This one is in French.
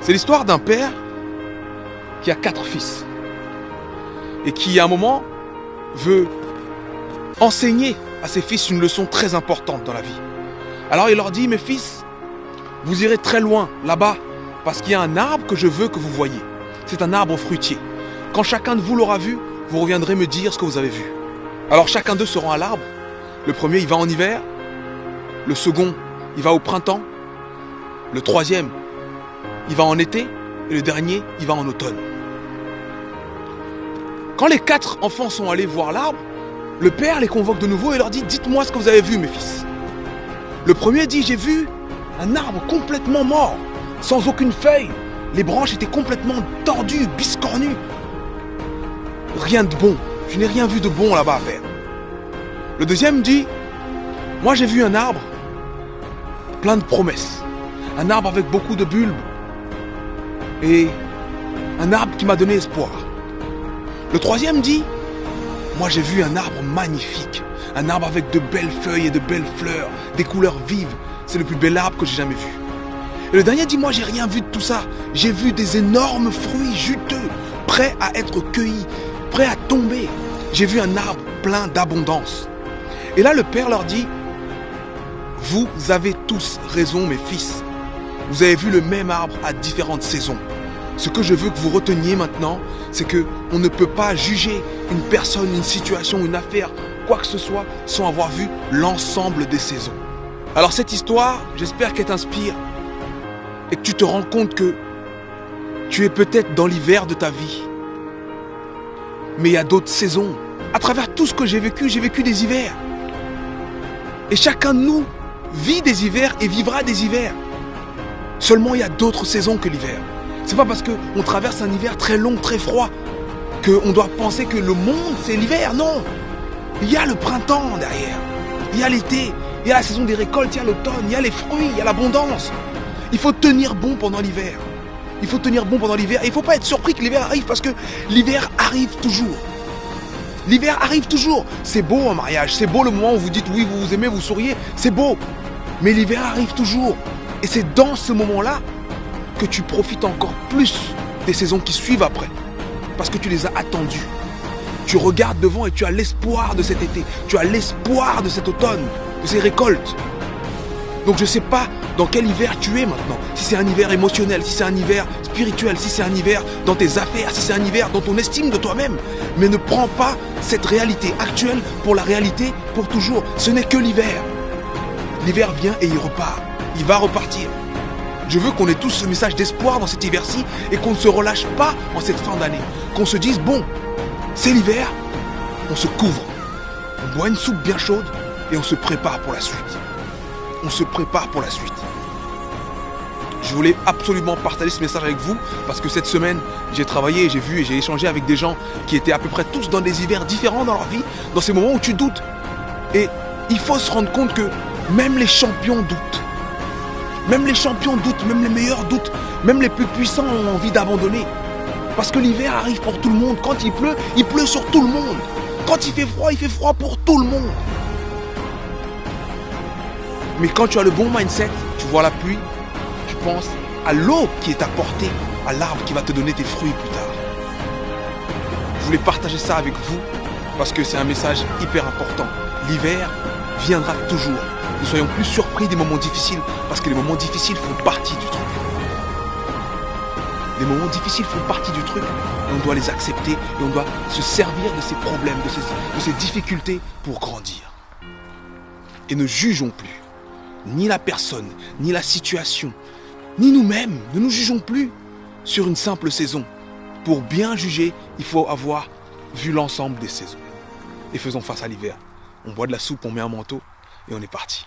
C'est l'histoire d'un père qui a 4 fils et qui, à un moment, veut enseigner à ses fils une leçon très importante dans la vie. Alors il leur dit, mes fils, vous irez très loin là-bas parce qu'il y a un arbre que je veux que vous voyiez. C'est un arbre fruitier. Quand chacun de vous l'aura vu, vous reviendrez me dire ce que vous avez vu. Alors chacun d'eux se rend à l'arbre. Le premier, il va en hiver. Le second, il va au printemps. Le troisième, il va en été. Et le dernier, il va en automne. Quand les 4 enfants sont allés voir l'arbre, le père les convoque de nouveau et leur dit, dites-moi ce que vous avez vu, mes fils. Le premier dit, j'ai vu un arbre complètement mort, sans aucune feuille. Les branches étaient complètement tordues, biscornues. Rien de bon. Je n'ai rien vu de bon là-bas à faire. Le deuxième dit, moi j'ai vu un arbre plein de promesses. Un arbre avec beaucoup de bulbes. Et un arbre qui m'a donné espoir. Le troisième dit, moi j'ai vu un arbre magnifique. Un arbre avec de belles feuilles et de belles fleurs, des couleurs vives. C'est le plus bel arbre que j'ai jamais vu. Et le dernier dit, moi j'ai rien vu de tout ça. J'ai vu des énormes fruits juteux, prêts à être cueillis, prêts à tomber. J'ai vu un arbre plein d'abondance. Et là le père leur dit, vous avez tous raison mes fils. Vous avez vu le même arbre à différentes saisons. Ce que je veux que vous reteniez maintenant, c'est que on ne peut pas juger une personne, une situation, une affaire, quoi que ce soit, sans avoir vu l'ensemble des saisons. Alors cette histoire, j'espère qu'elle t'inspire et que tu te rends compte que tu es peut-être dans l'hiver de ta vie. Mais il y a d'autres saisons. À travers tout ce que j'ai vécu des hivers. Et chacun de nous vit des hivers et vivra des hivers. Seulement, il y a d'autres saisons que l'hiver. C'est pas parce qu'on traverse un hiver très long, très froid, qu'on doit penser que le monde, c'est l'hiver. Non. Il y a le printemps derrière. Il y a l'été. Il y a la saison des récoltes. Il y a l'automne. Il y a les fruits. Il y a l'abondance. Il faut tenir bon pendant l'hiver. Il faut tenir bon pendant l'hiver. Et il ne faut pas être surpris que l'hiver arrive parce que l'hiver arrive toujours. L'hiver arrive toujours. C'est beau un mariage. C'est beau le moment où vous dites oui, vous vous aimez, vous souriez. C'est beau. Mais l'hiver arrive toujours. Et c'est dans ce moment-là que tu profites encore plus des saisons qui suivent après. Parce que tu les as attendues. Tu regardes devant et tu as l'espoir de cet été. Tu as l'espoir de cet automne, de ces récoltes. Donc je ne sais pas dans quel hiver tu es maintenant. Si c'est un hiver émotionnel, si c'est un hiver spirituel, si c'est un hiver dans tes affaires, si c'est un hiver dans ton estime de toi-même. Mais ne prends pas cette réalité actuelle pour la réalité pour toujours. Ce n'est que l'hiver. L'hiver vient et il repart. Il va repartir. Je veux qu'on ait tous ce message d'espoir dans cet hiver-ci et qu'on ne se relâche pas en cette fin d'année. Qu'on se dise, bon, c'est l'hiver, on se couvre. On boit une soupe bien chaude et on se prépare pour la suite. On se prépare pour la suite. Je voulais absolument partager ce message avec vous parce que cette semaine, j'ai travaillé, j'ai vu et j'ai échangé avec des gens qui étaient à peu près tous dans des hivers différents dans leur vie, dans ces moments où tu doutes. Et il faut se rendre compte que même les champions doutent. Même les champions doutent, même les meilleurs doutent, même les plus puissants ont envie d'abandonner. Parce que l'hiver arrive pour tout le monde. Quand il pleut sur tout le monde. Quand il fait froid pour tout le monde. Mais quand tu as le bon mindset, tu vois la pluie, tu penses à l'eau qui est apportée, à l'arbre qui va te donner tes fruits plus tard. Je voulais partager ça avec vous parce que c'est un message hyper important. L'hiver viendra toujours. Ne soyons plus surpris des moments difficiles parce que les moments difficiles font partie du truc. Les moments difficiles font partie du truc et on doit les accepter et on doit se servir de ces problèmes, de ces difficultés pour grandir. Et ne jugeons plus. Ni la personne, ni la situation, ni nous-mêmes. Ne nous jugeons plus sur une simple saison. Pour bien juger, il faut avoir vu l'ensemble des saisons. Et faisons face à l'hiver. On boit de la soupe, on met un manteau et on est parti.